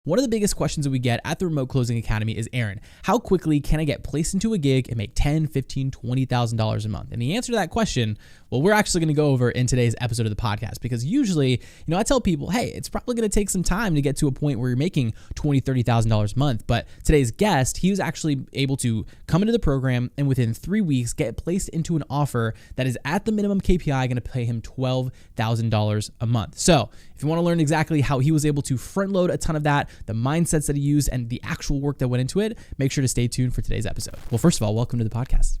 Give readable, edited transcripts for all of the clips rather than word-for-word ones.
One of the biggest questions that we get at the Remote Closing Academy is, Aaron, how quickly can I get placed into a gig and make $10,000, $15,000, $20,000 a month? And the answer to that question, well, we're actually going to go over in today's episode of the podcast, because usually, I tell people, hey, it's probably going to take some time to get to a point where you're making $20,000, $30,000 a month. But today's guest, he was actually able to come into the program and within 3 weeks get placed into an offer that is at the minimum KPI going to pay him $12,000 a month. So if you want to learn exactly how he was able to front load a ton of that, the mindsets that he used, and the actual work that went into it, make sure to stay tuned for today's episode. Well, first of all, welcome to the podcast.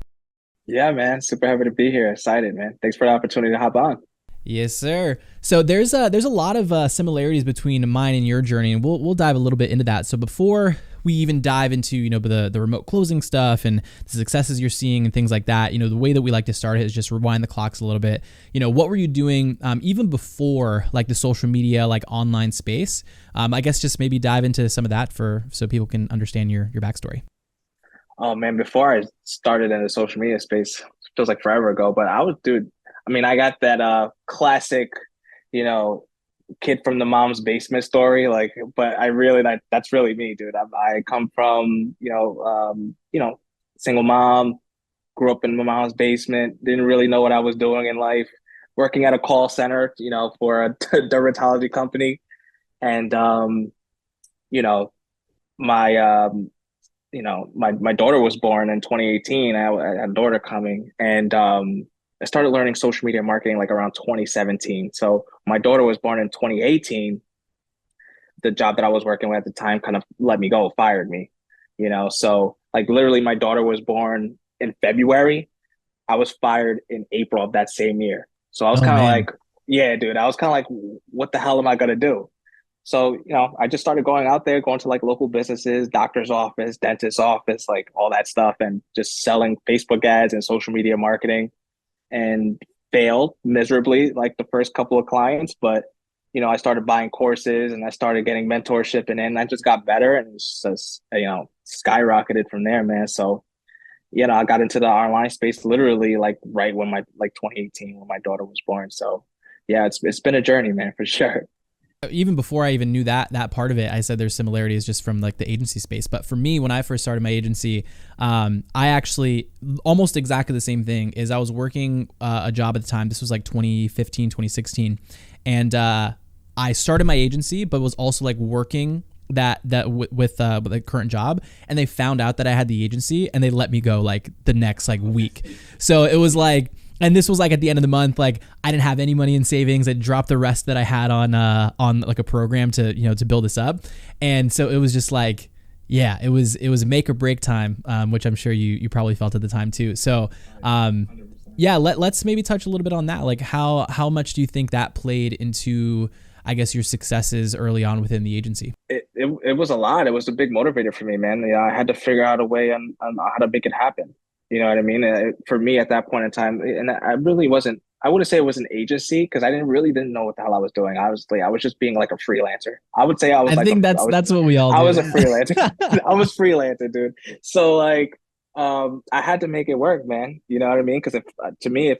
Yeah, man. Super happy to be here. Excited, man. Thanks for the opportunity to hop on. Yes, sir. So there's a lot of similarities between mine and your journey, and we'll dive a little bit into that. So before we even dive into the remote closing stuff and the successes you're seeing and things like that, the way that we like to start it is just rewind the clocks a little bit. What were you doing even before like the social media, like online space? I guess just maybe dive into some of that so people can understand your backstory. Oh man, before I started in the social media space, feels like forever ago, but I got that classic, kid from the mom's basement story. But that's really me, dude. I come from, single mom, grew up in my mom's basement, didn't really know what I was doing in life, working at a call center, for a dermatology company. And, my daughter was born in 2018. I had a daughter coming, and I started learning social media marketing like around 2017. So my daughter was born in 2018. The job that I was working with at the time kind of let me go, fired me, So like literally my daughter was born in February. I was fired in April of that same year. So I was kind of like, yeah, dude, I was kind of like, what the hell am I going to do? So, I just started going out there, going to like local businesses, doctor's office, dentist's office, like all that stuff, and just selling Facebook ads and social media marketing, and failed miserably like the first couple of clients. But, I started buying courses and I started getting mentorship, and then I just got better, and it's just, skyrocketed from there, man. So, I got into the online space literally like right when 2018, when my daughter was born. So yeah, it's been a journey, man, for sure. Even before I even knew that part of it, I said there's similarities just from like the agency space. But for me, when I first started my agency, I actually almost exactly the same thing is I was working a job at the time. This was like 2015, 2016. And I started my agency, but was also like working with the current job, and they found out that I had the agency and they let me go like the next like week. So it was like, and this was like at the end of the month, like I didn't have any money in savings. I dropped the rest that I had on like a program to build this up. And so it was just like, yeah, it was make or break time, which I'm sure you probably felt at the time too. So, yeah, let's maybe touch a little bit on that. Like how much do you think that played into, I guess, your successes early on within the agency? It was a lot. It was a big motivator for me, man. Yeah, I had to figure out a way on how to make it happen. You know what I mean? For me at that point in time, and I wouldn't say it was an agency, because I didn't know what the hell I was doing. I was just being like a freelancer. I would say I think that's what we all do. I was a freelancer. I was freelancer, dude. So like, I had to make it work, man. You know what I mean? Because if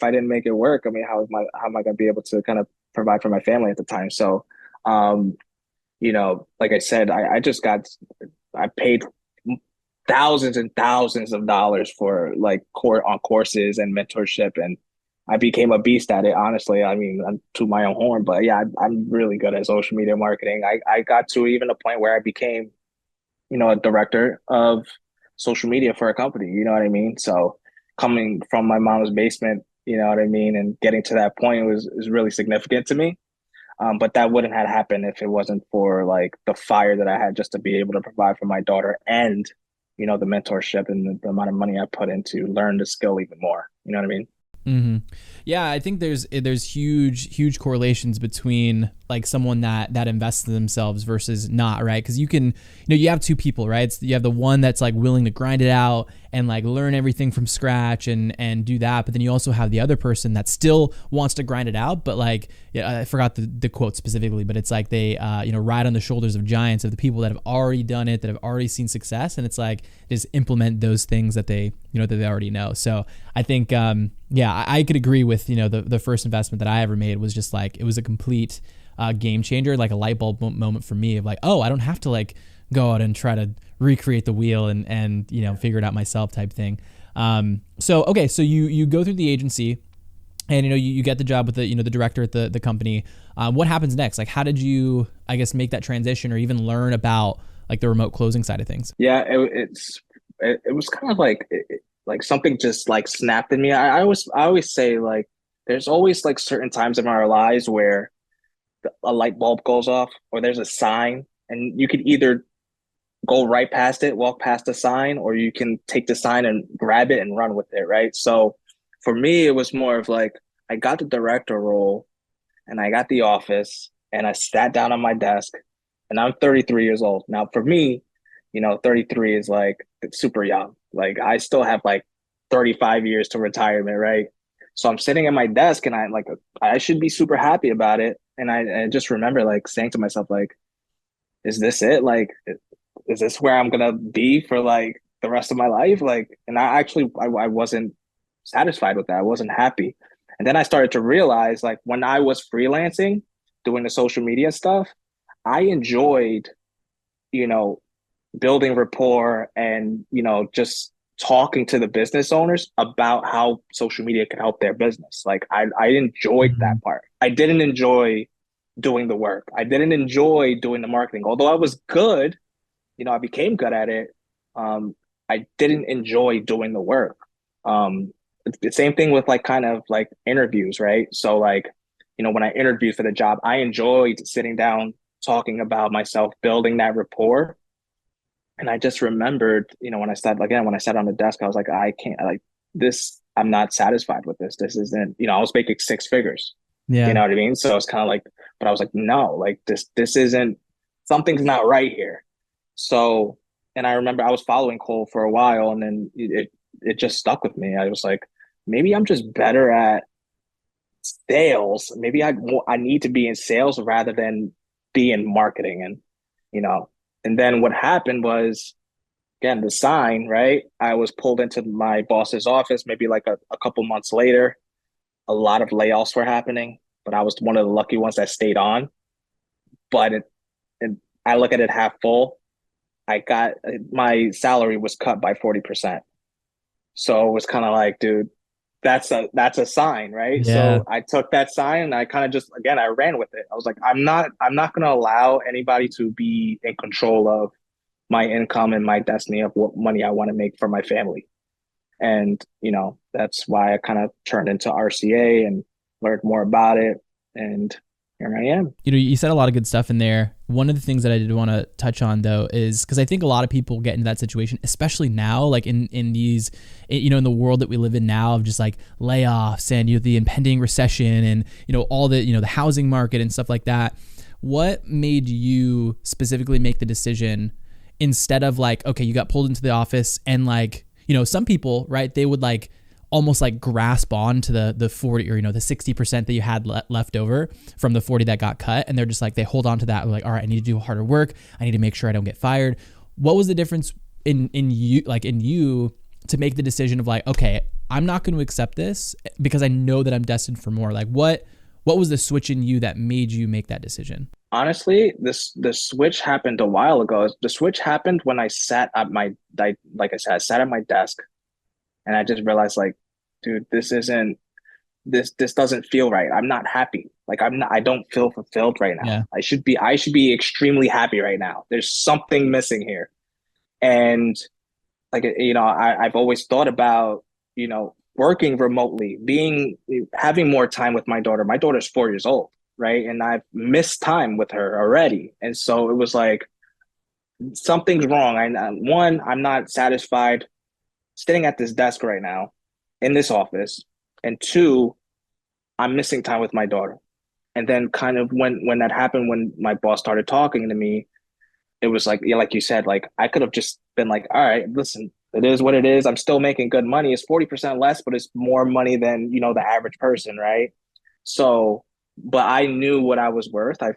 I didn't make it work, I mean, how am I going to be able to kind of provide for my family at the time? So, like I said, I paid thousands and thousands of dollars for like on courses and mentorship, and I became a beast at it. Honestly, I mean, I'm to my own horn, but yeah, I'm really good at social media marketing. I got to even a point where I became, a director of social media for a company. You know what I mean? So coming from my mom's basement, you know what I mean, and getting to that point was really significant to me. But that wouldn't have happened if it wasn't for like the fire that I had just to be able to provide for my daughter, and the mentorship and the amount of money I put in to learn the skill even more. You know what I mean? Mm-hmm. Yeah, I think there's huge correlations between like someone that invests in themselves versus not, right? Because you can, you have two people, right? You have the one that's like willing to grind it out and like learn everything from scratch and do that, but then you also have the other person that still wants to grind it out, but like, yeah, I forgot the quote specifically, but it's like they ride on the shoulders of giants, of the people that have already done it, that have already seen success, and it's like just implement those things that they already know. So I think I could agree with the first investment that I ever made was just like, it was a complete game changer, like a light bulb moment for me of like, oh, I don't have to like go out and try to recreate the wheel and you know, figure it out myself type thing. So okay, so you go through the agency, and you know, you get the job with the, you know, the director at the company. What happens next? Like, how did you, I guess, make that transition or even learn about like the remote closing side of things? Yeah, it was kind of like like something just like snapped in me. I always say like there's always like certain times in our lives where a light bulb goes off or there's a sign, and you could either go right past it, walk past the sign, or you can take the sign and grab it and run with it, right? So for me, it was more of like I got the director role and I got the office and I sat down on my desk, and I'm 33 years old. Now, for me, you know, 33 is like it's super young. Like I still have like 35 years to retirement, right? So I'm sitting at my desk and I should be super happy about it. And I just remember like saying to myself, like, is this it? Like, is this where I'm gonna be for like the rest of my life? Like, and I wasn't satisfied with that. I wasn't happy. And then I started to realize like when I was freelancing, doing the social media stuff, I enjoyed, you know, building rapport and, you know, just talking to the business owners about how social media could help their business. Like I enjoyed Mm-hmm. that part. I didn't enjoy doing the work. I didn't enjoy doing the marketing. Although I was good, you know, I became good at it. Um, I didn't enjoy doing the work. It's the same thing with like kind of like interviews, right? So like, you know, when I interviewed for the job, I enjoyed sitting down, talking about myself, building that rapport. And I just remembered, you know, when I sat on the desk, I was like, I can't like this, I'm not satisfied with this. This isn't, you know, I was making six figures. You Yeah. know what I mean? So it's kind of like, but I was like, no, like this isn't, something's not right here. So, and I remember I was following Cole for a while, and then it just stuck with me. I was like, maybe I'm just better at sales. Maybe I need to be in sales rather than be in marketing. And you know, and then what happened was again the sign. Right, I was pulled into my boss's office. Maybe like a couple months later, a lot of layoffs were happening, but I was one of the lucky ones that stayed on. But it I look at it half full. I got my salary was cut by 40%. So it was kind of like, dude, that's a sign, right? Yeah. So I took that sign and I kind of just again I ran with it. I was like, I'm not gonna allow anybody to be in control of my income and my destiny of what money I want to make for my family. And you know, that's why I kind of turned into RCA and learned more about it. And here I am. You know, you said a lot of good stuff in there. One of the things that I did want to touch on though is because I think a lot of people get into that situation, especially now, like in these, you know, in the world that we live in now of just like layoffs and, you know, the impending recession and, you know, all the, you know, the housing market and stuff like that. What made you specifically make the decision instead of like, okay, you got pulled into the office and like, you know, some people, right, they would like almost like grasp on to the 40 or, you know, the 60% that you had left over from the 40 that got cut. And they're just like, they hold on to that. Like, all right, I need to do harder work. I need to make sure I don't get fired. What was the difference in you to make the decision of like, okay, I'm not going to accept this because I know that I'm destined for more. Like what was the switch in you that made you make that decision? Honestly, the switch happened a while ago. The switch happened when I sat at like I said, I sat at my desk and I just realized like, dude, this doesn't feel right. I'm not happy. Like I don't feel fulfilled right now. Yeah. I should be extremely happy right now. There's something missing here. And like, you know, I've always thought about, you know, working remotely, having more time with my daughter. My daughter's 4 years old, right? And I've missed time with her already. And so it was like something's wrong. I'm not satisfied sitting at this desk right now in this office. And two, I'm missing time with my daughter. And then kind of when that happened, when my boss started talking to me, it was like, yeah, like you said, like I could have just been like, all right, listen, it is what it is. I'm still making good money. It's 40% less, but it's more money than, you know, the average person, right? So, but I knew what I was worth. I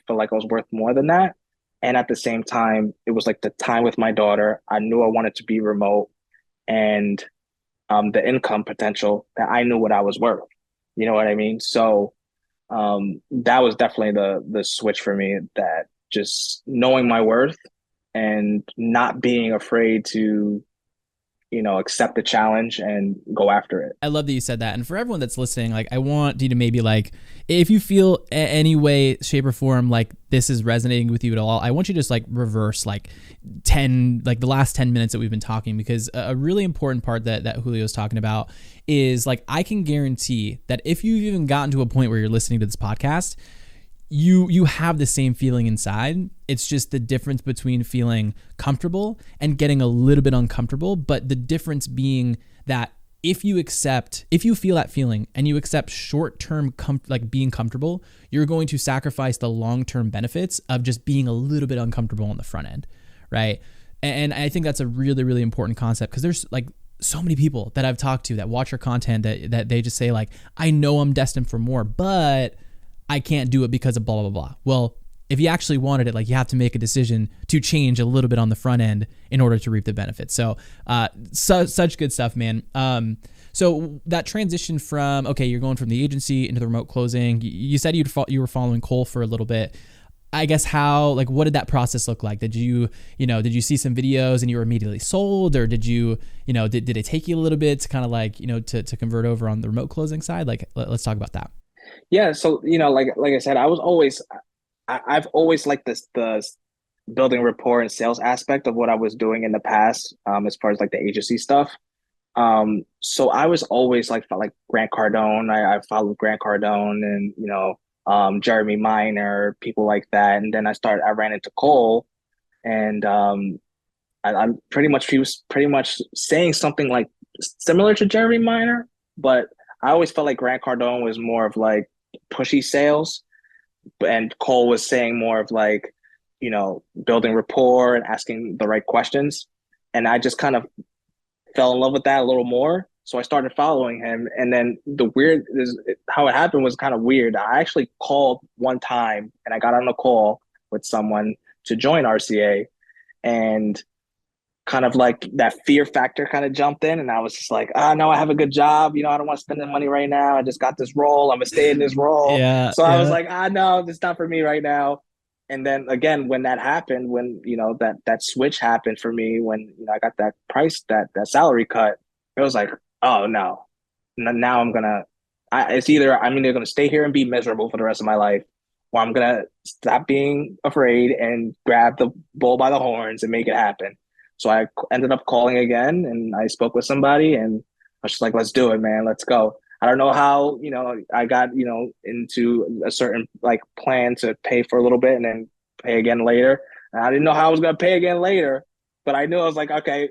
feel like I was worth more than that. And at the same time, it was like the time with my daughter. I knew I wanted to be remote, and the income potential that I knew what I was worth. You know what I mean? So That was definitely the switch for me, that just knowing my worth and not being afraid to, accept the challenge and go after it. I love that you said that. And for everyone that's listening, like, I want you to maybe, like, if you feel any way, shape, or form like this is resonating with you at all, I want you to just like reverse like the last 10 minutes that we've been talking, because a really important part that Julio is talking about is, like, I can guarantee that if you've even gotten to a point where you're listening to this podcast, you have the same feeling inside. It's just the difference between feeling comfortable and getting a little bit uncomfortable. But the difference being that if you feel that feeling and you accept short-term like being comfortable, you're going to sacrifice the long-term benefits of just being a little bit uncomfortable on the front end, right? And I think that's a really, really important concept, because there's like so many people that I've talked to that watch our content that they just say, like, I know I'm destined for more, but I can't do it because of blah, blah, blah. Well, if you actually wanted it, like, you have to make a decision to change a little bit on the front end in order to reap the benefits. So, such good stuff, man. So that transition from, okay, you're going from the agency into the remote closing. You said you were following Cole for a little bit. I guess what did that process look like? Did you see some videos and you were immediately sold, or did it take you a little bit to kind of like, to convert over on the remote closing side? Like, let's talk about that. Yeah. So, like I said, I've always liked the building rapport and sales aspect of what I was doing in the past, as far as like the agency stuff. So I was always like Grant Cardone. I followed Grant Cardone and, Jeremy Minor, people like that. And then I ran into Cole, and I'm pretty much, he was pretty much saying something like similar to Jeremy Minor, but I always felt like Grant Cardone was more of like pushy sales, and Cole was saying more of like, building rapport and asking the right questions. And I just kind of fell in love with that a little more. So I started following him. And then how it happened was kind of weird. I actually called one time and I got on a call with someone to join RCA, and kind of like that fear factor kind of jumped in. And I was just like, no, I have a good job. I don't want to spend the money right now. I just got this role. I'm going to stay in this role. Yeah. So I was like, no, it's not for me right now. And then again, when that happened, when, that switch happened for me, when, I got that that salary cut, it was like, oh no, now it's either I'm either going to stay here and be miserable for the rest of my life, or I'm going to stop being afraid and grab the bull by the horns and make it happen. So I ended up calling again, and I spoke with somebody, and I was just like, let's do it, man. Let's go. I don't know how, I got, into a certain like plan to pay for a little bit and then pay again later. And I didn't know how I was going to pay again later, but I knew I was like, okay,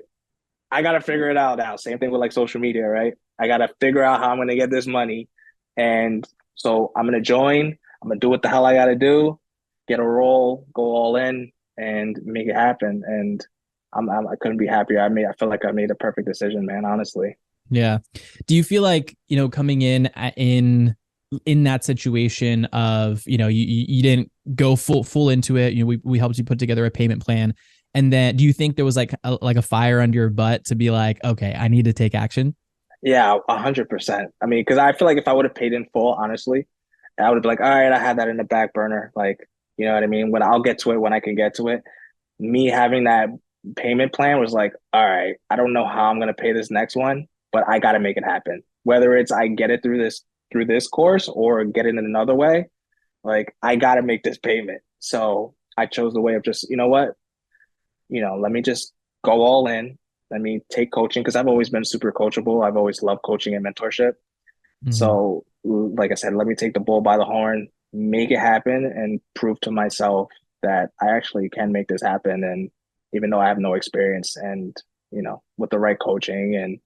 I got to figure it out now. Same thing with like social media, right? I got to figure out how I'm going to get this money. And so I'm going to join. I'm going to do what the hell I got to do, get a role, go all in, and make it happen. And I couldn't be happier. I feel like I made a perfect decision, man, honestly. Yeah. Do you feel like, coming in that situation of, you didn't go full into it, we helped you put together a payment plan. And then do you think there was like a fire under your butt to be like, okay, I need to take action? Yeah, 100%. I mean, because I feel like if I would have paid in full, honestly, I would have been like, all right, I had that in the back burner. Like, you know what I mean? When I'll get to it, when I can get to it. Me having that payment plan was like, all right, I don't know how I'm going to pay this next one, but I got to make it happen. Whether it's I get it through this course or get it in another way, like I got to make this payment. So I chose the way of just, you know what, let me just go all in. Let me take coaching, because I've always been super coachable. I've always loved coaching and mentorship. Mm-hmm. So like I said, let me take the bull by the horn, make it happen, and prove to myself that I actually can make this happen. And even though I have no experience, and, with the right coaching and,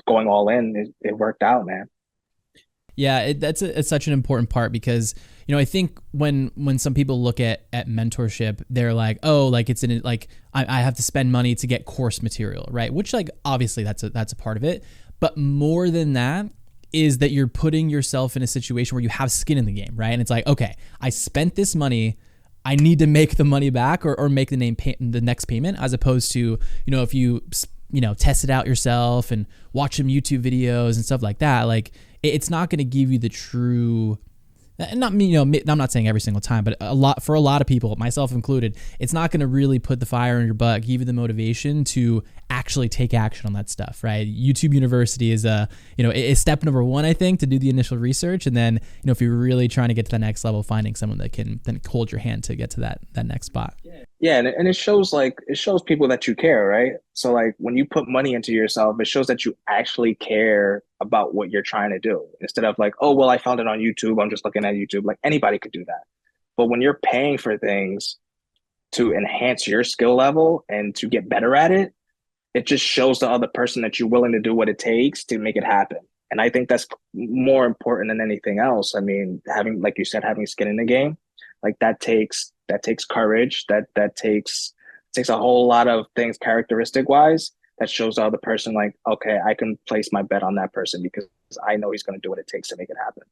going all in, it worked out, man. Yeah, it's such an important part, because, I think when some people look at mentorship, they're like, oh, like it's in like I have to spend money to get course material, right? Which, like, obviously that's a part of it. But more than that is that you're putting yourself in a situation where you have skin in the game, right? And it's like, okay, I spent this money, I need to make the money back or make the next payment, as opposed to, if you test it out yourself and watch some YouTube videos and stuff like that, like it's not going to give you the true And not me, I'm not saying every single time, but for a lot of people, myself included, it's not going to really put the fire in your butt, give you the motivation to actually take action on that stuff, right? YouTube University is is step number one, I think, to do the initial research, and then if you're really trying to get to the next level, finding someone that can then hold your hand to get to that next spot. Yeah, and it shows people that you care, right? So like when you put money into yourself, it shows that you actually care about what you're trying to do. Instead of like, oh well, I found it on YouTube, I'm just looking at YouTube. Like anybody could do that. But when you're paying for things to enhance your skill level and to get better at it, it just shows the other person that you're willing to do what it takes to make it happen. And I think that's more important than anything else. I mean, having, like you said, having skin in the game, like that takes courage. That takes a whole lot of things characteristic wise that shows the other person like, okay, I can place my bet on that person because I know he's going to do what it takes to make it happen.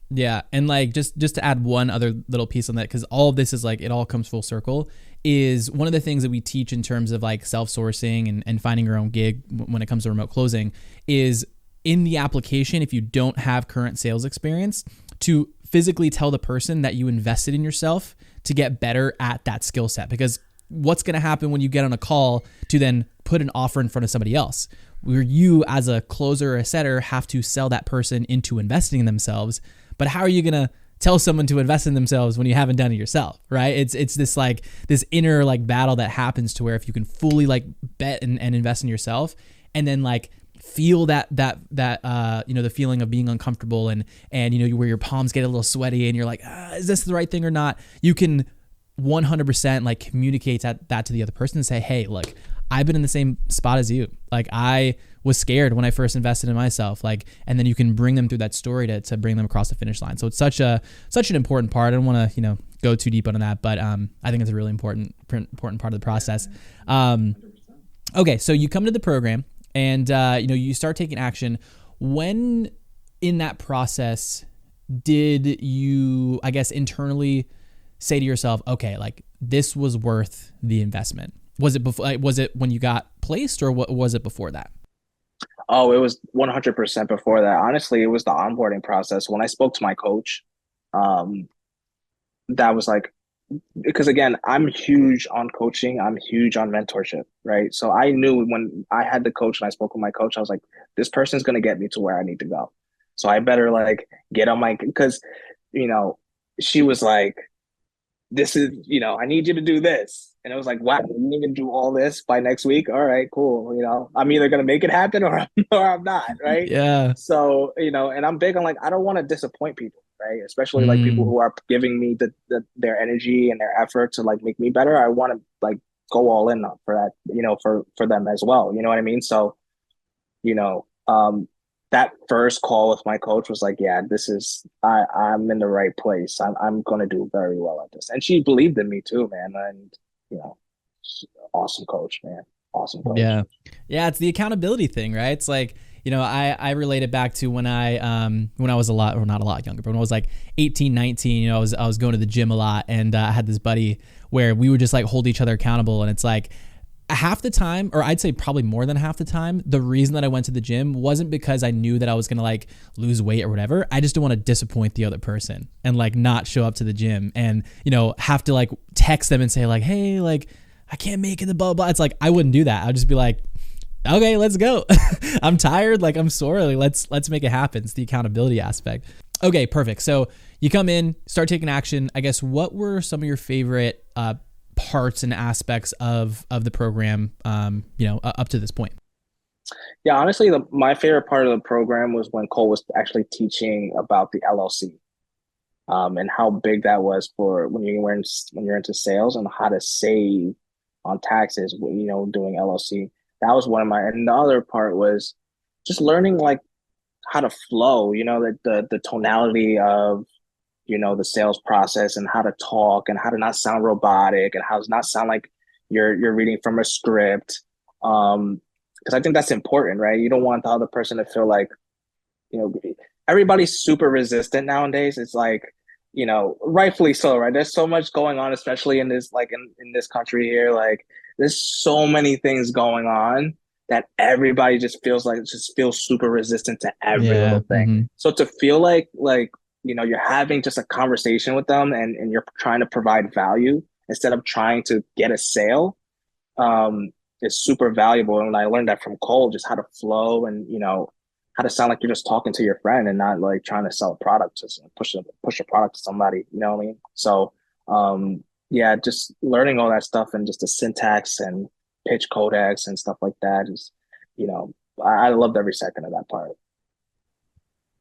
Yeah, and like just to add one other little piece on that, because all of this is like it all comes full circle, is one of the things that we teach in terms of like self-sourcing and finding your own gig when it comes to remote closing is in the application, if you don't have current sales experience, to physically tell the person that you invested in yourself to get better at that skill set. Because what's going to happen when you get on a call to then put an offer in front of somebody else, where you as a closer or a setter have to sell that person into investing in themselves. But how are you going to tell someone to invest in themselves when you haven't done it yourself, right? It's this like this inner like battle that happens to where if you can fully like bet and invest in yourself and then like feel that the feeling of being uncomfortable and where your palms get a little sweaty and you're like, is this the right thing or not? You can 100% like communicate that to the other person and say, hey, look, I've been in the same spot as you. Like I was scared when I first invested in myself, like, and then you can bring them through that story to bring them across the finish line. So it's such an important part. I don't want to, go too deep into that, but I think it's a really important part of the process. Okay. So you come to the program and, you start taking action. When in that process did you, I guess, internally say to yourself, okay, like this was worth the investment? Was it before? Was it when you got placed, or what was it before that? Oh, it was 100% before that. Honestly, it was the onboarding process. When I spoke to my coach, um, that was like, because again, I'm huge on coaching. I'm huge on mentorship, right? So I knew when I had the coach and I spoke with my coach, I was like, this person's going to get me to where I need to go. So I better like get on because, you know, she was like, this is, I need you to do this. And it was like, wow, you need to do all this by next week. All right, cool. I'm either going to make it happen or, or I'm not. Right. Yeah. So, and I'm big on like, I don't want to disappoint people. Right. Especially like people Mm. who are giving me their energy and their effort to like make me better. I want to like go all in for that, for them as well. You know what I mean? So, you know, um, that first call with my coach was like, yeah, I'm in the right place. I'm going to do very well at this. And she believed in me too, man. And, you know, awesome coach, man. Awesome coach. Yeah. Yeah. It's the accountability thing, right? It's like, I relate it back to when I was a lot, or not a lot younger, but when I was like 18, 19, I was going to the gym a lot, and I had this buddy where we would just like hold each other accountable. And it's like, half the time, or I'd say probably more than half the time, the reason that I went to the gym wasn't because I knew that I was going to like lose weight or whatever. I just don't want to disappoint the other person and like not show up to the gym and, have to like text them and say like, hey, like I can't make it, the blah, blah. It's like, I wouldn't do that. I'd just be like, okay, let's go. I'm tired. Like I'm sore. Like let's make it happen. It's the accountability aspect. Okay, perfect. So you come in, start taking action. I guess what were some of your favorite, parts and aspects of the program, up to this point? Yeah, honestly, my favorite part of the program was when Cole was actually teaching about the LLC, and how big that was for when you're into sales and how to save on taxes, doing LLC. That was one of my, and the other part was just learning like how to flow, the tonality of the sales process and how to talk and how to not sound robotic and how to not sound like you're reading from a script. Because I think that's important, right? You don't want the other person to feel like, everybody's super resistant nowadays. It's like, rightfully so, right? There's so much going on, especially in this, like in this country here. Like there's so many things going on that everybody just feels super resistant to every little thing. Mm-hmm. So to feel like you're having just a conversation with them, and you're trying to provide value instead of trying to get a sale, um, is super valuable. And I learned that from Cole, just how to flow and, how to sound like you're just talking to your friend and not like trying to sell a product, just push a product to somebody, you know what I mean? So, yeah, just learning all that stuff and just the syntax and pitch codex and stuff like that is, you know, I loved every second of that part.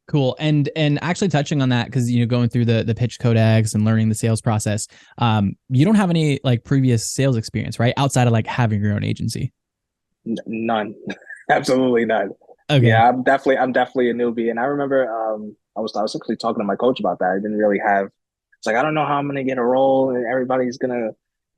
Cool. And actually touching on that, because going through the pitch codex and learning the sales process, you don't have any like previous sales experience, right? Outside of like having your own agency. None, absolutely none. Okay. Yeah, I'm definitely a newbie, and I remember I was actually talking to my coach about that. I didn't really have. It's like I don't know how I'm gonna get a role, and everybody's gonna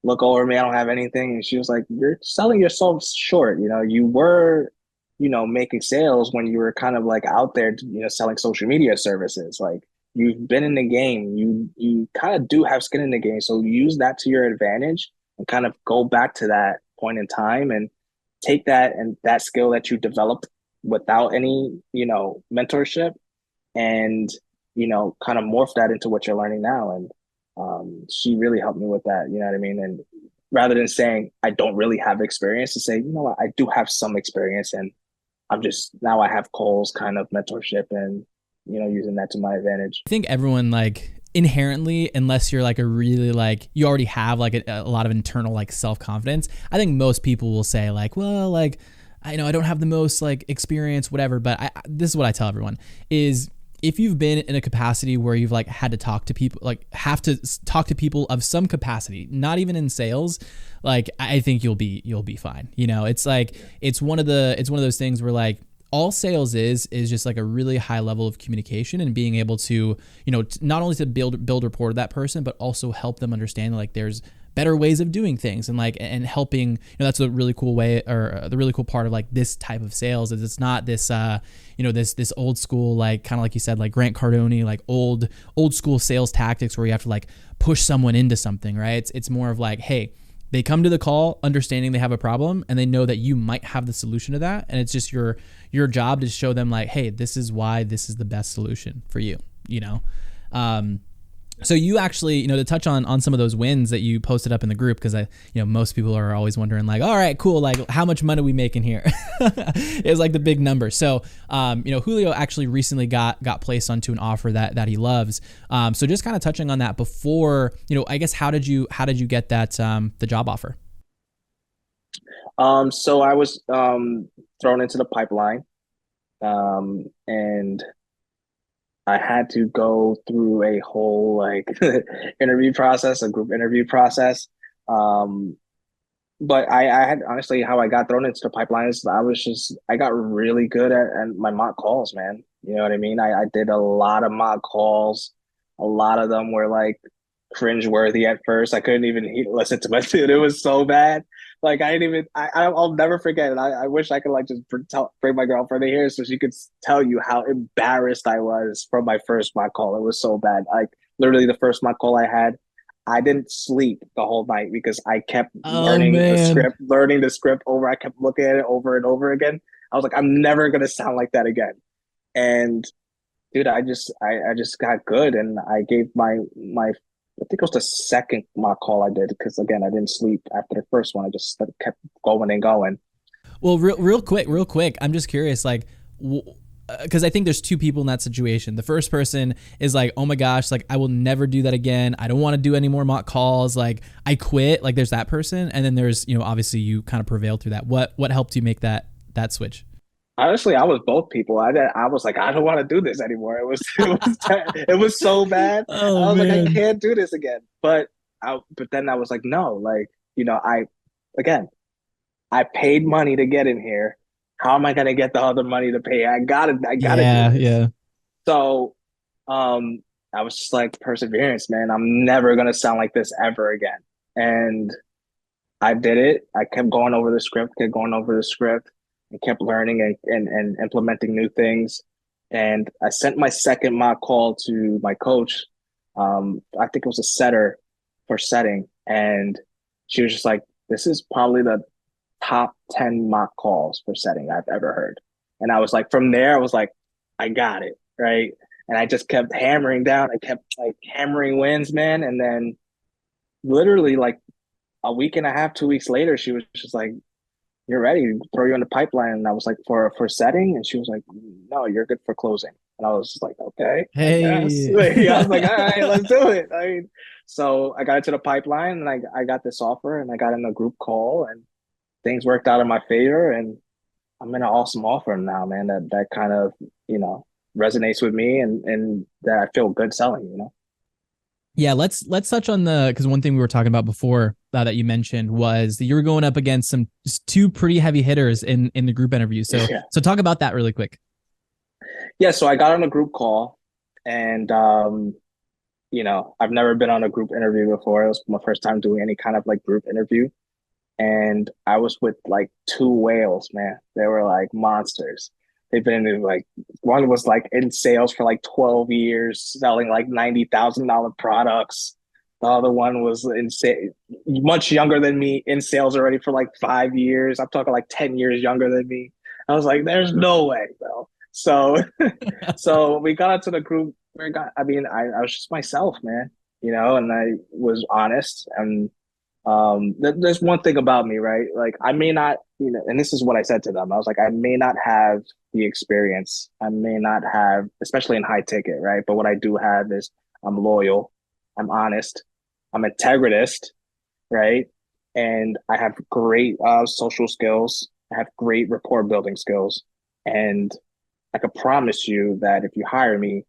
look over me. I don't have anything, and she was like, "You're selling yourself short. You were, making sales when you were kind of like out there, selling social media services. Like you've been in the game. You kind of do have skin in the game, so use that to your advantage and kind of go back to that point in time and take that and that skill that you developed without any, mentorship and, kind of morph that into what you're learning now. And she really helped me with that, you know what I mean? And rather than saying I don't really have experience, to say, you know what, I do have some experience and I'm just now I have Cole's kind of mentorship and, using that to my advantage. I think everyone like inherently, unless you're like a really like you already have like a lot of internal like self-confidence, I think most people will say like, well, like I know I don't have the most like experience, whatever, but this is what I tell everyone is if you've been in a capacity where you've like had to talk to people, like have to talk to people of some capacity, not even in sales, like I think you'll be fine. It's like it's one of those things where like all sales is just like a really high level of communication and being able to, not only to build rapport with that person, but also help them understand like there's better ways of doing things and like and helping. That's a really cool way, or the really cool part of like this type of sales is it's not this this old school, like kind of like you said, like Grant Cardone, like old school sales tactics where you have to like push someone into something, right? It's more of like, hey, they come to the call understanding they have a problem and they know that you might have the solution to that, and it's just your job to show them like, hey, this is why this is the best solution for you. So you actually, to touch on some of those wins that you posted up in the group, because most people are always wondering like, all right, cool, like how much money are we making here? It's like the big number. So, Julio actually recently got placed onto an offer that he loves. So just kind of touching on that before, I guess how did you get that the job offer? So I was thrown into the pipeline, and I had to go through a whole like interview process, a group interview process. Um, but I had honestly how I got thrown into the pipeline is I got really good at my mock calls, man. You know what I mean? I did a lot of mock calls. A lot of them were like cringeworthy at first. I couldn't even listen to my dude. It was so bad. Like I didn't even. I'll never forget it. I wish I could like just bring my girlfriend in here so she could tell you how embarrassed I was from my first mock call. It was so bad. Like literally the first mock call I had, I didn't sleep the whole night because I kept Oh man. learning the script over. I kept looking at it over and over again. I was like, I'm never gonna sound like that again. And dude, I just got good, and I gave my I think it was the second mock call I did because again I didn't sleep after the first one. I just kept going and going. Well, real quick. I'm just curious, like, because I think there's two people in that situation. The first person is like, oh my gosh, like I will never do that again. I don't want to do any more mock calls. Like I quit. Like there's that person, and then there's obviously you kind of prevailed through that. What helped you make that switch? Honestly, I was both people. I was like, I don't want to do this anymore. It was so bad. Oh I was like, I man. can't do this again. But then I was like, no, like I again I paid money to get in here. How am I gonna get the other money to pay? I gotta do Yeah, this. yeah. So um I was just like perseverance, man. I'm never gonna sound like this ever again. And I did it. I kept going over the script, kept going over the script, and kept learning and implementing new things. And I sent my second mock call to my coach. I think it was a setter for setting. And she was just like, this is probably the top 10 mock calls for setting I've ever heard. And I was like, from there, I was like, I got it. Right. And I just kept hammering down. I kept like hammering wins, man. And then literally like a week and a half, 2 weeks later, she was just like, "You're ready. Throw you in the pipeline." And I was like, "For setting?" And she was like, "No, you're good for closing." And I was just like, "Okay, I guess." Hey. Yeah, I was like, "All right, let's do it." I mean, so I got into the pipeline and I got this offer and I got in a group call and things worked out in my favor and I'm in an awesome offer now, man. That kind of, you know, resonates with me and that I feel good selling, you know. Yeah, let's touch on the because one thing we were talking about before that you mentioned was that you were going up against some two pretty heavy hitters in the group interview. So Yeah. so talk about that really quick. Yeah, so I got on a group call and you know, I've never been on a group interview before. It was my first time doing any kind of like group interview. And I was with like two whales, man. They were like monsters. They've been in like one was like in sales for like 12 years, selling like $90,000 products. The other one was in much younger than me, in sales already for like 5 years. I'm talking like 10 years younger than me. I was like, there's no way, bro. So so we got into the group. I mean, I was just myself, man, you know, and I was honest and there's one thing about me, right? Like I may not, you know, and this is what I said to them. I was like, I may not have the experience. I may not have, especially in high ticket, right? But what I do have is I'm loyal, I'm honest, I'm integritist, right? And I have great social skills. I have great rapport building skills. And I could promise you that if you hire me,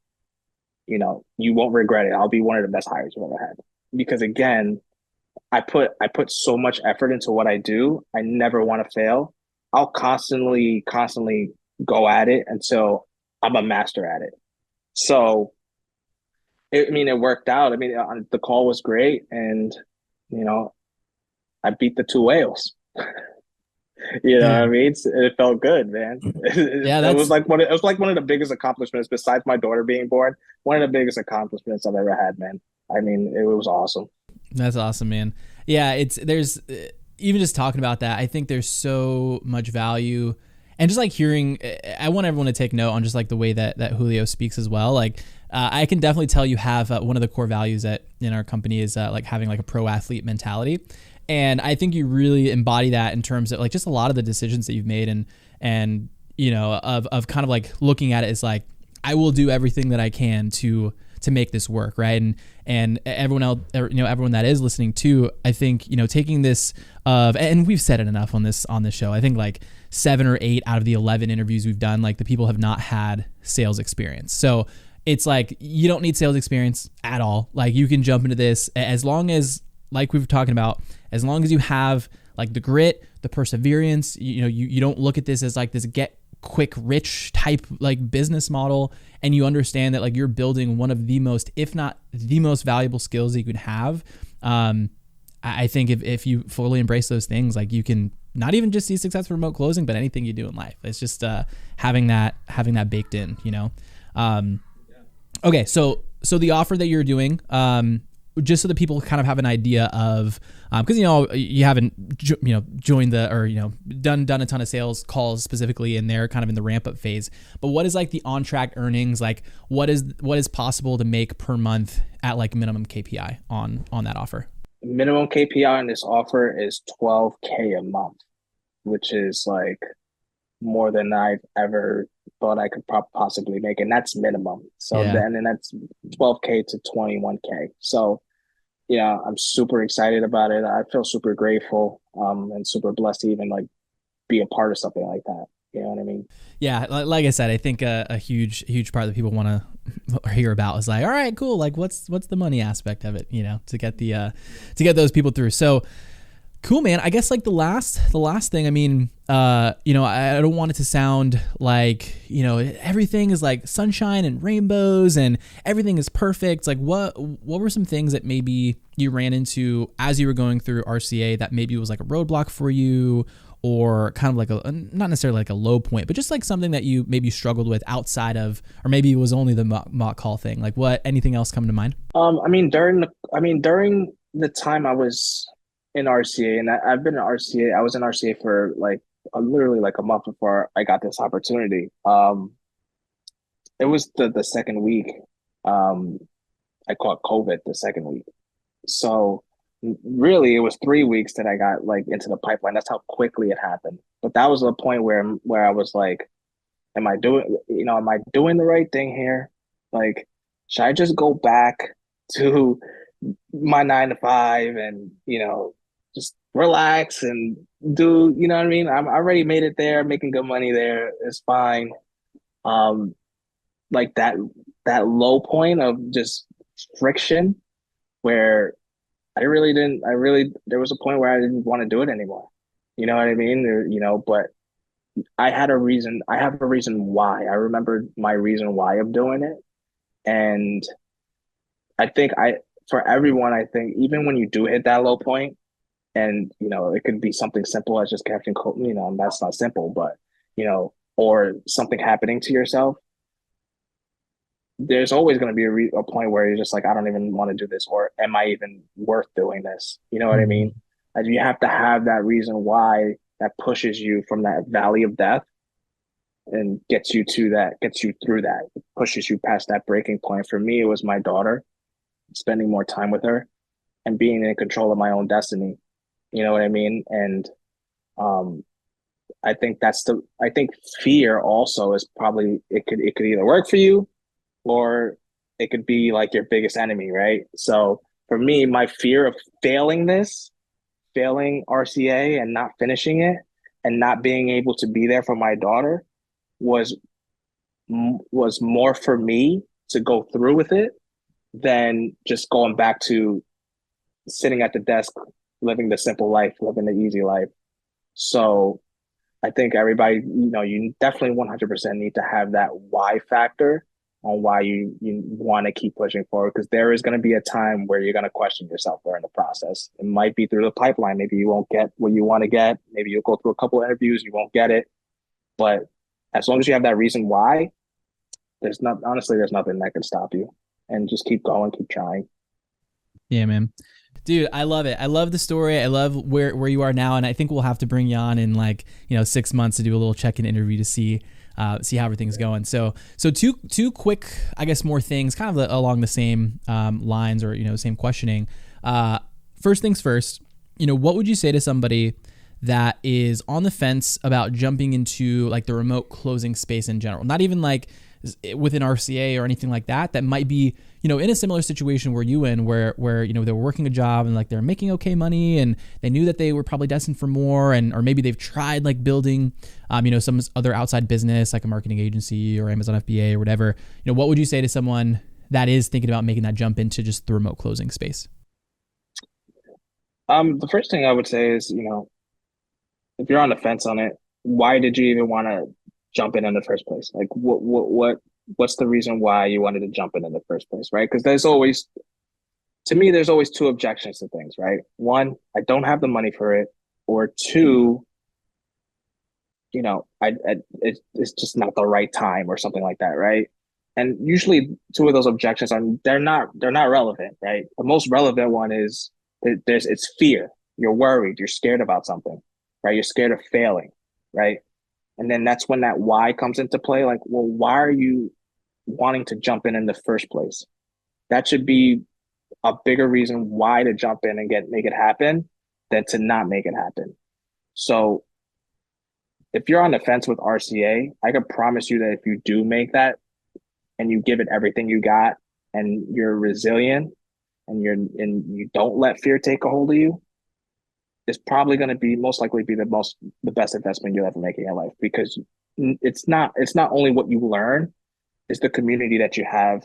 you know, you won't regret it. I'll be one of the best hires you've ever had. Because again, I put so much effort into what I do. I never want to fail. I'll constantly go at it until I'm a master at it. So I mean, it worked out. I mean, the call was great, and you know, I beat the two whales. You know what I Dude. mean? It felt good, man. Yeah, It was that's like it was like one of the biggest accomplishments besides my daughter being born. One of the biggest accomplishments I've ever had, man. I mean, it was awesome. that's awesome, man. Yeah, it's there's even just talking about that, I think there's so much value and just like hearing I want everyone to take note on just like the way that Julio speaks as well. Like I can definitely tell you have one of the core values that in our company is like having like a pro athlete mentality. And I think you really embody that in terms of like just a lot of the decisions that you've made and you know of kind of like looking at it as like I will do everything that I can to make this work, right? And everyone else, you know, everyone that is listening too, I think, you know, taking this and we've said it enough on this show. I think like 7 or 8 out of the 11 interviews we've done, like the people have not had sales experience. So it's like you don't need sales experience at all. Like you can jump into this as long as, like we've talking about, as long as you have like the grit, the perseverance. You know, you don't look at this as like this get quick rich type like business model, and you understand that like you're building one of the most, if not the most valuable skills that you could have. I think if you fully embrace those things, like you can not even just see success for remote closing, but anything you do in life. It's just having that baked in, you know. Okay, so the offer that you're doing, just so that people kind of have an idea of, because you know you haven't joined the or you know done a ton of sales calls specifically, and they're kind of in the ramp up phase. But what is like the on track earnings? Like what is possible to make per month at like minimum KPI on that offer? Minimum KPI on this offer is 12K a month, which is like more than I've ever thought I could possibly make, and that's minimum. So Yeah. then, and that's 12K to 21K. So yeah, I'm super excited about it. I feel super grateful, and super blessed to even like be a part of something like that. You know what I mean? Yeah, like I said, I think a huge part that people want to hear about is like, all right, cool. Like, what's the money aspect of it? You know, to get those people through. So cool, man. I guess like the last thing. I mean, you know, I don't want it to sound like you know everything is like sunshine and rainbows and everything is perfect. Like, what were some things that maybe you ran into as you were going through RCA that maybe was like a roadblock for you? Or kind of like a, not necessarily like a low point, but just like something that you maybe struggled with outside of, or maybe it was only the mock call thing. Like what, anything else come to mind? During the time I was in RCA, and I've been in RCA, I was in RCA for like literally like a month before I got this opportunity. it was the second week. Um, I caught COVID the second week. So really, it was 3 weeks that I got like into the pipeline. That's how quickly it happened. But that was the point where I was like, am I doing the right thing here? Like, should I just go back to my 9 to 5 and, just relax and do, you know what I mean? I already made it there, making good money there. It's fine. Um, like that low point of just friction where there was a point where I didn't want to do it anymore. You know what I mean? But I have a reason why. I remember my reason why of doing it. And I think for everyone, I think even when you do hit that low point, and, it could be something simple as just catching cold, and that's not simple, but, or something happening to yourself, there's always going to be a point where you're just like, I don't even want to do this, or am I even worth doing this? You know what I Mhm. mean? And you have to have that reason why that pushes you from that valley of death and gets you through that, it pushes you past that breaking point. For me, it was my daughter, spending more time with her and being in control of my own destiny. You know what I mean? And um, I think fear also is probably, it could either work for you or it could be like your biggest enemy, right? So for me, my fear of failing RCA and not finishing it and not being able to be there for my daughter was was more for me to go through with it than just going back to sitting at the desk, living the simple life, living the easy life. So I think everybody, you definitely 100% need to have that why factor on why you want to keep pushing forward, because there is going to be a time where you're going to question yourself during the process. It might be through the pipeline. Maybe you won't get what you want to get. Maybe you'll go through a couple of interviews, you won't get it. But as long as you have that reason why, there's nothing that can stop you. And just keep going, keep trying. Yeah, man. Dude, I love it. I love the story. I love where you are now, and I think we'll have to bring you on in like 6 months to do a little check-in interview to see how everything's going. So two quick, I guess, more things, kind of along the same lines, or same questioning. First things first. What would you say to somebody that is on the fence about jumping into like the remote closing space in general? Not even like within RCA or anything like that. That might be in a similar situation where they were working a job and like they're making okay money and they knew that they were probably destined for more, and or maybe they've tried like building some other outside business like a marketing agency or Amazon FBA or whatever. What would you say to someone that is thinking about making that jump into just the remote closing space? The first thing I would say is, if you're on the fence on it, why did you even want to jump in the first place? Like, what's the reason why you wanted to jump in the first place, right? Because to me, there's always two objections to things, right? One, I don't have the money for it, or two, it's just not the right time or something like that, right? And usually, two of those objections are they're not relevant, right? The most relevant one is it's fear. You're worried. You're scared about something, right? You're scared of failing, right? And then that's when that why comes into play. Like, well, why are you wanting to jump in the first place? That should be a bigger reason why to jump in and make it happen than to not make it happen. So if you're on the fence with RCA, I can promise you that if you do make that and you give it everything you got and you're resilient and you don't let fear take a hold of you, it's probably going to be most likely be the best investment you'll ever make in your life, because it's not only what you learn, it's the community that you have.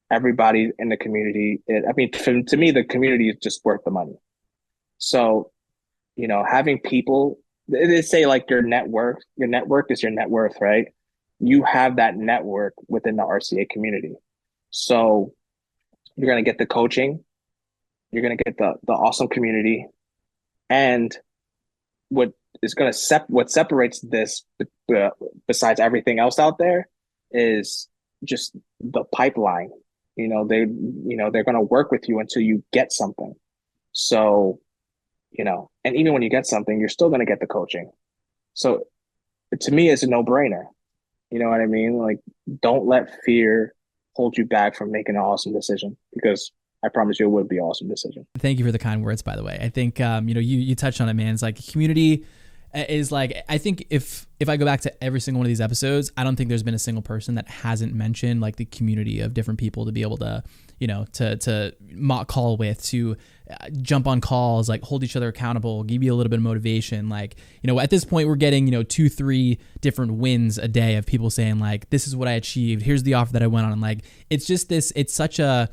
Everybody in the community, I mean, to me, the community is just worth the money. So, having people, they say like your network is your net worth, right? You have that network within the RCA community. So you're going to get the coaching, you're going to get the awesome community, and what what separates this, besides everything else out there, is just the pipeline. They're going to work with you until you get something. So, and even when you get something, you're still going to get the coaching. So to me, it's a no brainer. You know what I mean? Like, don't let fear hold you back from making an awesome decision, because I promise you it would be an awesome decision. Thank you for the kind words, by the way. I think you touched on it, man. It's like community is like, I think if I go back to every single one of these episodes, I don't think there's been a single person that hasn't mentioned like the community of different people to be able to, to mock call with, to jump on calls, like hold each other accountable, give you a little bit of motivation. Like, at this point we're getting, 2-3 different wins a day of people saying like, this is what I achieved. Here's the offer that I went on. And like, it's just this, it's such a,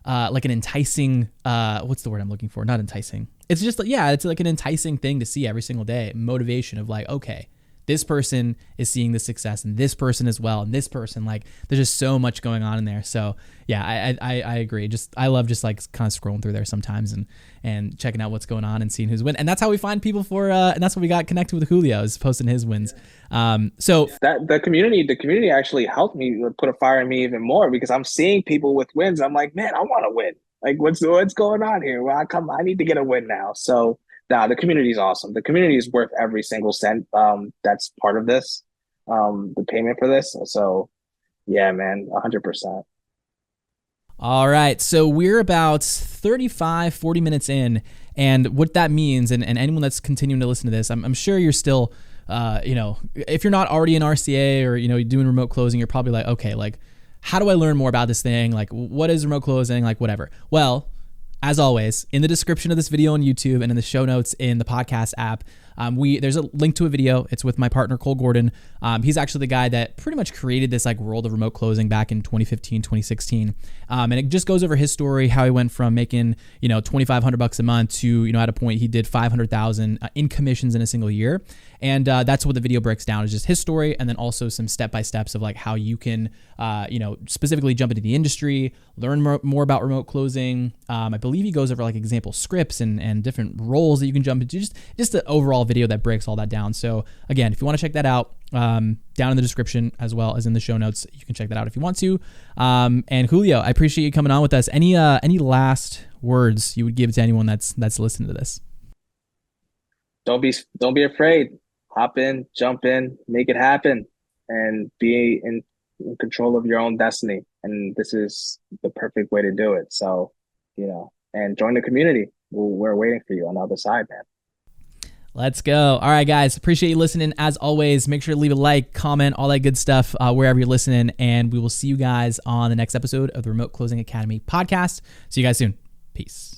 like an enticing, what's the word I'm looking for? Not enticing. It's just, yeah, it's like an enticing thing to see every single day. Motivation of like, okay, this person is seeing the success and this person as well. And this person, like, there's just so much going on in there. So yeah, I agree. I love just like kind of scrolling through there sometimes and checking out what's going on and seeing who's win. And that's how we find people and that's what we got connected with Julio, is posting his wins. So that the community actually helped me, put a fire in me even more, because I'm seeing people with wins. I'm like, man, I want to win. Like, what's going on here? Well, I need to get a win now. So the community is awesome. The community is worth every single cent. That's part of this, the payment for this. So yeah, man, 100%. All right, so we're about 40 minutes in, and what that means, and anyone that's continuing to listen to this, I'm sure you're still, if you're not already in RCA or, you're doing remote closing, you're probably like, okay, like, how do I learn more about this thing? Like, what is remote closing? Like, whatever. Well, as always, in the description of this video on YouTube and in the show notes in the podcast app, there's a link to a video. It's with my partner, Cole Gordon. He's actually the guy that pretty much created this like world of remote closing back in 2015, 2016. And it just goes over his story, how he went from making, $2,500 a month to, at a point he did 500,000 in commissions in a single year. And that's what the video breaks down, is just his story, and then also some step-by-steps of like how you can, specifically jump into the industry, learn more about remote closing. I believe he goes over like example scripts and different roles that you can jump into, just the overall video that breaks all that down. So again, if you want to check that out, down in the description as well as in the show notes, you can check that out if you want to. And Julio, I appreciate you coming on with us. Any last words you would give to anyone that's listening to this? Don't be afraid. Hop in, jump in, make it happen, and be in control of your own destiny. And this is the perfect way to do it. So, and join the community. We're waiting for you on the other side, man. Let's go. All right, guys. Appreciate you listening. As always, make sure to leave a like, comment, all that good stuff wherever you're listening. And we will see you guys on the next episode of the Remote Closing Academy podcast. See you guys soon. Peace.